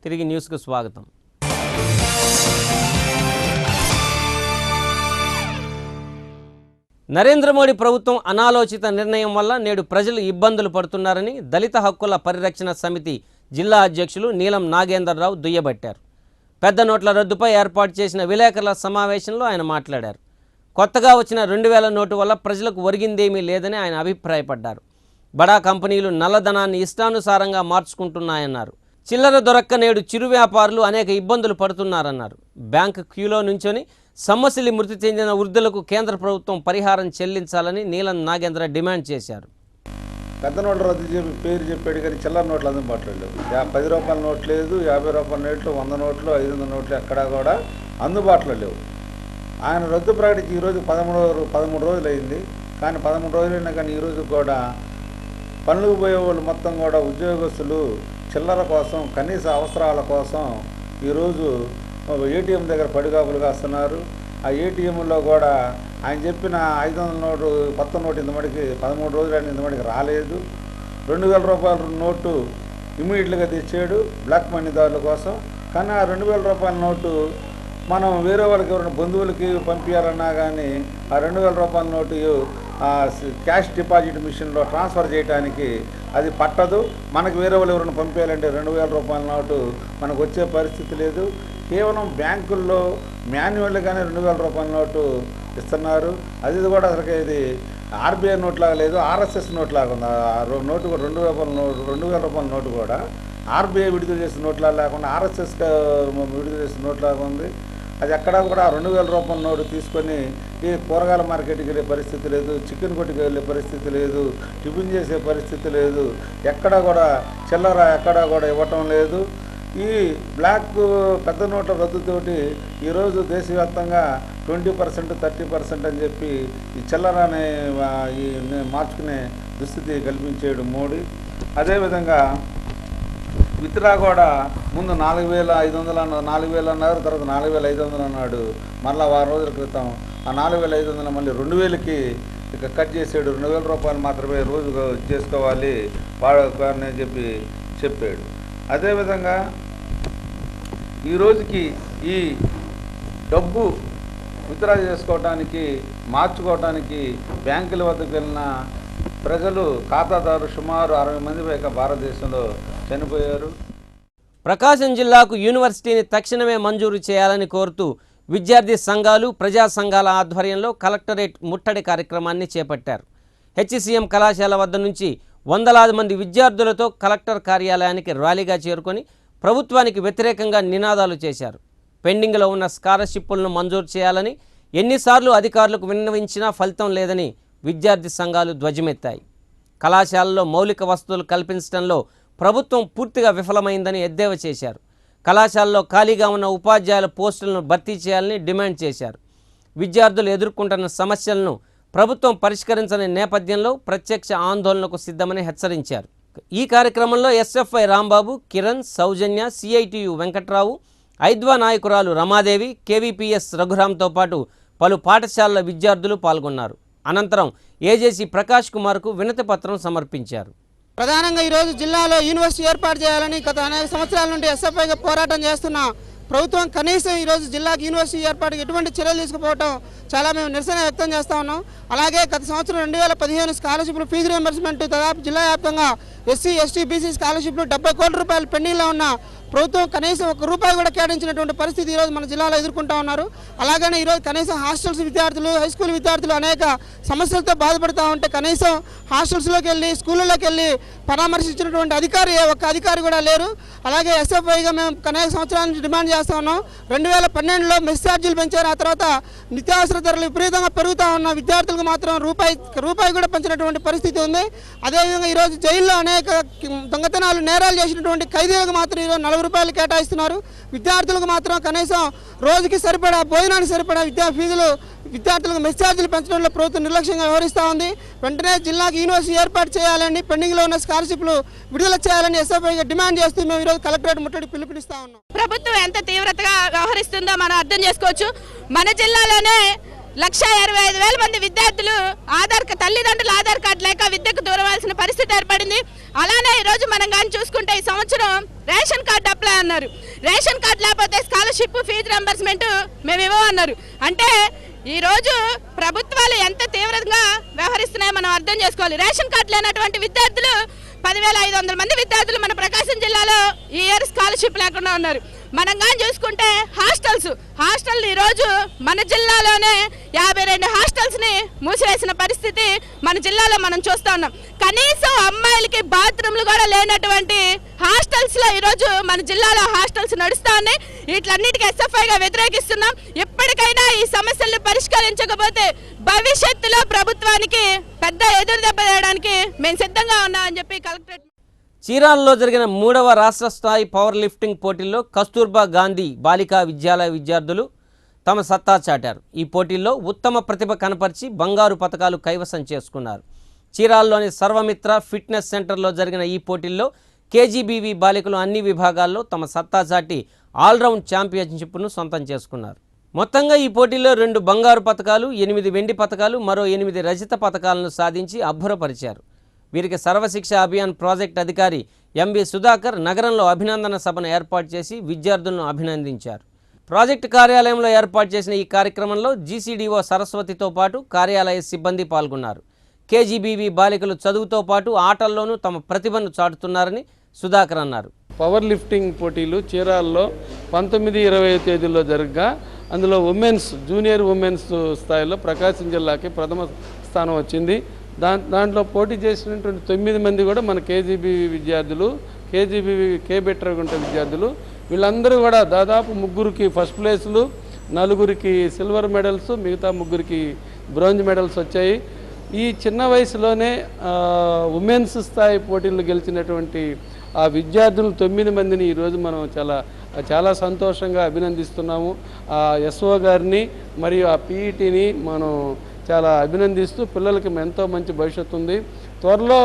తిరిగి న్యూస్కు స్వాగతం. నరేంద్ర మోడీ ప్రభుత్వం అనాలోచిత నిర్ణయం వల్ల నేడు ప్రజలు ఇబ్బందులు పడుతున్నారని దళిత హక్కుల పరిరక్షణ సమితి జిల్లా అధ్యక్షులు నీలం నాగేంద్రరావు దుయ్యబట్టారు. పెద్ద నోట్ల రద్దుపై ఏర్పాటు చేసిన విలేకరుల సమావేశంలో ఆయన మాట్లాడారు. కొత్తగా వచ్చిన 2000 నోటు వల్ల ప్రజలకు ఒరిగిందేమీ లేదని ఆయన అభిప్రాయపడ్డారు. బడా కంపెనీలు నల్లధనాన్ని ఇష్టానుసారంగా మార్చుకుంటున్నాయన్నారు. చిల్లర దొరక్క నేడు చిరు వ్యాపారులు అనేక ఇబ్బందులు పడుతున్నారన్నారు. బ్యాంకు క్యూలో నుంచొని సమస్యలు మృతి చెందిన వృద్ధులకు కేంద్ర ప్రభుత్వం పరిహారం చెల్లించాలని నీలం నాగేంద్ర డిమాండ్ చేశారు. పెద్ద నోట్ల రద్దు చెప్పి పేరు చెప్పాడు కానీ చిల్లర నోట్లు అందుబాటులో లేవు. 10 రూపాయల నోట్ లేదు, 50 రూపాయల నోట్లు, 100 నోట్లు, 500 నోట్లు ఎక్కడా కూడా అందుబాటులో లేవు. ఆయన రద్దు ప్రకటించి ఈరోజు 13 రోజులు అయింది. కానీ 13 రోజులైనా కానీ ఈరోజు కూడా పనులకు పోయే వాళ్ళు మొత్తం కూడా ఉద్యోగస్తులు చిల్లర కోసం, కనీస అవసరాల కోసం ఈరోజు ఏటీఎం దగ్గర పడిగాపులు కాస్తున్నారు. ఆ ఏటీఎంలో కూడా ఆయన చెప్పిన 500 నోటు కొత్త నోటు ఇంతమటికి 13 రోజులైన ఇంతమటికి రాలేదు. 2000 రూపాయల నోటు ఇమీడియట్గా తెచ్చాడు బ్లాక్ మనీదారుల కోసం. కానీ ఆ 2000 రూపాయల నోటు మనం వేరే వాళ్ళకి ఎవరైనా బంధువులకి పంపించాలన్నా కానీ ఆ 2000 రూపాయల నోటు క్యాష్ డిపాజిట్ మిషన్లో ట్రాన్స్ఫర్ చేయడానికి అది పట్టదు. మనకు వేరే వాళ్ళు ఎవరైనా పంపించాలంటే 2000 రూపాయల నోటు మనకు వచ్చే పరిస్థితి లేదు. కేవలం బ్యాంకుల్లో మాన్యువల్గానే 2000 రూపాయల నోటు ఇస్తున్నారు. అది కూడా అసలు ఇది ఆర్బీఐ నోట్ లాగా లేదు, ఆర్ఎస్ఎస్ నోట్ లాగా ఉంది. ఆ నోటు కూడా 2000 రూపాయల నోటు కూడా ఆర్బీఐ విడుదల చేసిన నోట్లా లేకుండా ఆర్ఎస్ఎస్ విడుదల చేసిన నోట్లాగా ఉంది. అది ఎక్కడా కూడా 2000 రూపాయల నోటు తీసుకొని ఈ కూరగాయల మార్కెట్కి వెళ్ళే పరిస్థితి లేదు, చికెన్ కొట్టుకు వెళ్ళే పరిస్థితి లేదు, టిఫిన్ చేసే పరిస్థితి లేదు, ఎక్కడా కూడా చిల్లర ఎక్కడా కూడా ఇవ్వటం లేదు. ఈ బ్లాక్ పెద్ద నోట్ల రద్దుతోటి ఈరోజు దేశవ్యాప్తంగా 20%, 30% అని చెప్పి ఈ చిల్లరని మార్చుకునే దుస్థితి కల్పించాడు మోడీ. అదేవిధంగా విత్డ్రా కూడా ముందు 4500 అన్నారు, 4000 అన్నారు, తర్వాత 4500 అన్నాడు. మళ్ళీ వారం రోజుల క్రితం ఆ 4500 మళ్ళీ 2000కి ఇక కట్ చేసాడు. 2000 రూపాయలు మాత్రమే రోజు చేసుకోవాలి వాడని చెప్పాడు. అదేవిధంగా ఈరోజుకి ఈ డబ్బు విత్డ్రా చేసుకోవటానికి, మార్చుకోవటానికి బ్యాంకుల వద్దకు వెళ్ళిన ప్రజలు, ఖాతాదారు సుమారు 60 మంది పైగా భారతదేశంలో చనిపోయారు. ప్రకాశం జిల్లాకు యూనివర్సిటీని తక్షణమే మంజూరు చేయాలని కోరుతూ విద్యార్థి సంఘాలు, ప్రజా సంఘాల ఆధ్వర్యంలో కలెక్టరేట్ ముట్టడి కార్యక్రమాన్ని చేపట్టారు. హెచ్సిఎం కళాశాల వద్ద నుంచి వందలాది మంది విద్యార్థులతో కలెక్టర్ కార్యాలయానికి ర్యాలీగా చేరుకొని ప్రభుత్వానికి వ్యతిరేకంగా నినాదాలు చేశారు. పెండింగ్లో ఉన్న స్కాలర్షిప్లను మంజూరు చేయాలని ఎన్నిసార్లు అధికారులకు విన్నవించినా ఫలితం లేదని విద్యార్థి సంఘాలు ధ్వజమెత్తాయి. కళాశాలలో మౌలిక వసతులు కల్పించడంలో ప్రభుత్వం పూర్తిగా విఫలమైందని ఎద్దేవా చేశారు. కళాశాలలో ఖాళీగా ఉన్న ఉపాధ్యాయుల పోస్టులను భర్తీ చేయాలని డిమాండ్ చేశారు. విద్యార్థులు ఎదుర్కొంటున్న సమస్యలను ప్రభుత్వం పరిష్కరించని నేపథ్యంలో ప్రత్యక్ష ఆందోళనకు సిద్ధమని హెచ్చరించారు. ఈ కార్యక్రమంలో ఎస్ఎఫ్ఐ రాంబాబు, కిరణ్, సౌజన్య, సిఐటియు వెంకట్రావు, ఐద్వా నాయకురాలు రమాదేవి, కేవీపీఎస్ రఘురాంతో పాటు పలు పాఠశాలల విద్యార్థులు పాల్గొన్నారు. అనంతరం ఏజేసీ ప్రకాష్ కుమార్కు వినతి పత్రం సమర్పించారు. ప్రధానంగా ఈరోజు జిల్లాలో యూనివర్సిటీ ఏర్పాటు చేయాలని గత అనేక సంవత్సరాల నుండి ఎస్ఎఫ్ఐగా పోరాటం చేస్తున్న ప్రభుత్వం కనీసం ఈరోజు జిల్లాకు యూనివర్సిటీ ఏర్పాటుకు ఎటువంటి చర్యలు తీసుకుపోవడం చాలా మేము నిరసన వ్యక్తం చేస్తూ ఉన్నాం. అలాగే గత సంవత్సరం 2015 స్కాలర్షిప్లు ఫీజు రియంబర్స్మెంట్ దాదాపు జిల్లా వ్యాప్తంగా ఎస్సీ, ఎస్టీ, బీసీ స్కాలర్షిప్లు 70 కోట్ల రూపాయలు పెండింగ్లో ఉన్న ప్రభుత్వం కనీసం ₹1 కూడా కేటాయించినటువంటి పరిస్థితి ఈరోజు మన జిల్లాలో ఎదుర్కొంటూ ఉన్నారు. అలాగనే ఈరోజు కనీసం హాస్టల్స్ విద్యార్థులు, హై స్కూల్ విద్యార్థులు అనేక సమస్యలతో బాధపడుతూ ఉంటే కనీసం హాస్టల్స్లోకి వెళ్ళి, స్కూళ్ళలోకి వెళ్ళి పరామర్శించినటువంటి ఒక్క అధికారి కూడా లేరు. అలాగే ఎస్ఎఫ్ఐగా మేము అనేక సంవత్సరాల నుంచి డిమాండ్ చేస్తూ ఉన్నాం. 2012లో మెస్ ఛార్జీలు పెంచారు. ఆ తర్వాత నిత్యావసర ధరలు విపరీతంగా పెరుగుతూ ఉన్న విద్యార్థులకు మాత్రం రూపాయి కూడా పెంచినటువంటి పరిస్థితి ఉంది. అదేవిధంగా ఈరోజు జైల్లో అనేక దొంగతనాలు, నేరాలు చేసినటువంటి ఖైదీలకు మాత్రం ఈరోజు ₹40 కేటాయిస్తున్నారు. విద్యార్థులకు మాత్రం కనీసం రోజుకి సరిపడా, భోజనానికి సరిపడా ఫీజులు విద్యార్థులకు మెస్ ఛార్జీలు పెంచడంలో ప్రభుత్వం నిర్లక్ష్యంగా వ్యవహరిస్తూ ఉంది. వెంటనే జిల్లాకు యూనివర్సిటీ ఏర్పాటు చేయాలని, పెండింగ్లో ఉన్న స్కాలర్షిప్లు విడుదల చేయాలని ఎస్ఎఫ్ఐగా డిమాండ్ చేస్తూ మేము ఈరోజు కలెక్టరేట్ ముట్టడి పిలుపునిస్తా ఉన్నాం. ప్రభుత్వం ఎంత తీవ్రతగా వ్యవహరిస్తుందో మనం అర్థం చేసుకోవచ్చు. మన జిల్లాలోనే 1,65,000 మంది విద్యార్థులు తల్లిదండ్రుల ఆధార్ కార్డు లేక విద్యకు దూరవలసిన పరిస్థితి ఏర్పడింది. అలానే ఈరోజు మనం కానీ చూసుకుంటే ఈ సంవత్సరం రేషన్ కార్డు అప్లై అన్నారు. రేషన్ కార్డు లేకపోతే స్కాలర్షిప్ ఫీజు రింబర్స్మెంట్ మేము ఇవ్వమన్నారు. అంటే ఈరోజు ప్రభుత్వాలు ఎంత తీవ్రంగా వ్యవహరిస్తున్నాయో మనం అర్థం చేసుకోవాలి. రేషన్ కార్డు లేనటువంటి విద్యార్థులు 10,500 మంది విద్యార్థులు మన ప్రకాశం జిల్లాలో ఈ ఇయర్ స్కాలర్షిప్ లేకుండా ఉన్నారు. మనం కానీ చూసుకుంటే హాస్టల్ ఈరోజు మన జిల్లాలోనే 52 హాస్టల్స్ని మూసివేసిన పరిస్థితి మన జిల్లాలో మనం చూస్తూ ఉన్నాం. కనీసం అమ్మాయిలకి బాత్రూమ్లు కూడా లేనటువంటి హాస్టల్స్లో ఈరోజు మన జిల్లాలో హాస్టల్స్ నడుస్తూ ఉన్నాయి. వీటిలన్నిటికీ ఎస్ఎఫ్ఐగా వ్యతిరేకిస్తున్నాం. ఎప్పటికైనా ఈ సమస్యలను పరిష్కరించకపోతే భవిష్యత్తులో ప్రభుత్వానికి పెద్ద ఎదురు దెబ్బ వేయడానికి మేము సిద్ధంగా ఉన్నామని చెప్పి కలెక్టరేట్. చీరాలలో జరిగిన 3వ రాష్ట్ర స్థాయి పవర్ లిఫ్టింగ్ పోటీల్లో కస్తూర్బా గాంధీ బాలికా విద్యాలయ విద్యార్థులు తమ సత్తా చాటారు. ఈ పోటీల్లో ఉత్తమ ప్రతిభ కనపరిచి బంగారు పతకాలు కైవసం చేసుకున్నారు. చీరాలలోని సర్వమిత్ర ఫిట్నెస్ సెంటర్లో జరిగిన ఈ పోటీల్లో కేజీబీవీ బాలికలు అన్ని విభాగాల్లో తమ సత్తా చాటి ఆల్రౌండ్ ఛాంపియన్షిప్ను సొంతం చేసుకున్నారు. మొత్తంగా ఈ పోటీల్లో 2 బంగారు పతకాలు, 8 వెండి పతకాలు, మరో 8 రజత పతకాలను సాధించి అబ్బురపరిచారు. వీరికి సర్వశిక్ష అభియాన్ ప్రాజెక్ట్ అధికారి ఎంవి సుధాకర్ నగరంలో అభినందన సభను ఏర్పాటు చేసి విద్యార్థులను అభినందించారు. ప్రాజెక్టు కార్యాలయంలో ఏర్పాటు చేసిన ఈ కార్యక్రమంలో జీసీడీఓ సరస్వతితో పాటు కార్యాలయ సిబ్బంది పాల్గొన్నారు. కేజీబీవీ బాలికలు చదువుతో పాటు ఆటల్లోనూ తమ ప్రతిభను చాటుతున్నారని సుధాకర్ అన్నారు. పవర్ లిఫ్టింగ్ పోటీలు చీరాల్లో 19-20 తేదీల్లో జరగగా అందులో జూనియర్ ఉమెన్స్ స్థాయిలో ప్రకాశం జిల్లాకి ప్రథమ స్థానం వచ్చింది. దాంట్లో పోటీ చేసినటువంటి 9 మంది కూడా మన కేజీబీవీ విద్యార్థులు, కేబెట్టరగుంట విద్యార్థులు. వీళ్ళందరూ కూడా దాదాపు 3కి ఫస్ట్ ప్లేసులు, 4కి సిల్వర్ మెడల్స్, మిగతా 3కి బ్రోంజ్ మెడల్స్ వచ్చాయి. ఈ చిన్న వయసులోనే ఉమెన్స్ స్థాయి పోటీలు గెలిచినటువంటి ఆ విద్యార్థులు 9 మందిని ఈరోజు మనం చాలా సంతోషంగా అభినందిస్తున్నాము. ఆ ఎస్ఓ గారిని మరియు ఆ పీఈటీని మనం చాలా అభినందిస్తూ పిల్లలకి ఎంతో మంచి భవిష్యత్తు ఉంది. త్వరలో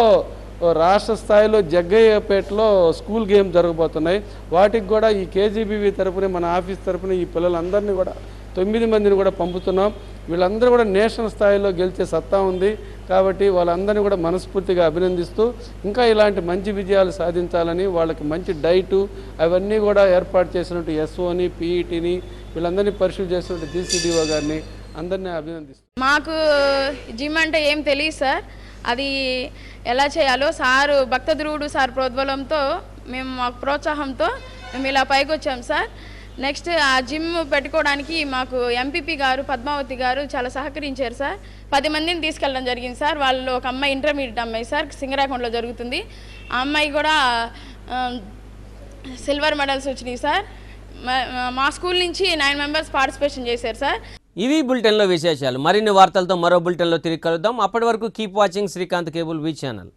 రాష్ట్ర స్థాయిలో జగ్గయ్యపేటలో స్కూల్ గేమ్ జరగబోతున్నాయి. వాటికి కూడా ఈ కేజీబీవీ తరపున మన ఆఫీస్ తరపున ఈ పిల్లలందరినీ కూడా 9 మందిని కూడా పంపుతున్నాం. వీళ్ళందరూ కూడా నేషనల్ స్థాయిలో గెలిచే సత్తా ఉంది కాబట్టి వాళ్ళందరినీ కూడా మనస్ఫూర్తిగా అభినందిస్తూ ఇంకా ఇలాంటి మంచి విజయాలు సాధించాలని వాళ్ళకి మంచి డైటు అవన్నీ కూడా ఏర్పాటు చేసినట్టు ఎస్ఓని, పీఈటీని వీళ్ళందరినీ పరిశీలన చేసినట్టు జీసీడీఓ గారిని అందరినీ అభినందిస్తాం. మాకు జిమ్ అంటే ఏం తెలియదు సార్. అది ఎలా చేయాలో సారు భక్తధ్రువుడు సార్ ప్రోద్బలంతో మాకు ప్రోత్సాహంతో మేము ఇలా పైకి వచ్చాం సార్. నెక్స్ట్ ఆ జిమ్ పెట్టుకోవడానికి మాకు ఎంపీపీ గారు పద్మావతి గారు చాలా సహకరించారు సార్. 10 మందిని తీసుకెళ్ళడం జరిగింది సార్. వాళ్ళు ఒక అమ్మాయి ఇంటర్మీడియట్ అమ్మాయి సార్, సింగరాకొండలో జరుగుతుంది. ఆ అమ్మాయి కూడా సిల్వర్ మెడల్స్ వచ్చినాయి సార్. మా స్కూల్ నుంచి 9 మెంబర్స్ పార్టిసిపేషన్ చేశారు సార్. ఇవి బులెటిన్లో విశేషాలు. మరిన్ని వార్తలతో మరో బులెటిన్లో తిరిగి కలుద్దాం. అప్పటి వరకు కీప్ వాచింగ్ శ్రీకాంత్ కేబుల్ వి ఛానల్.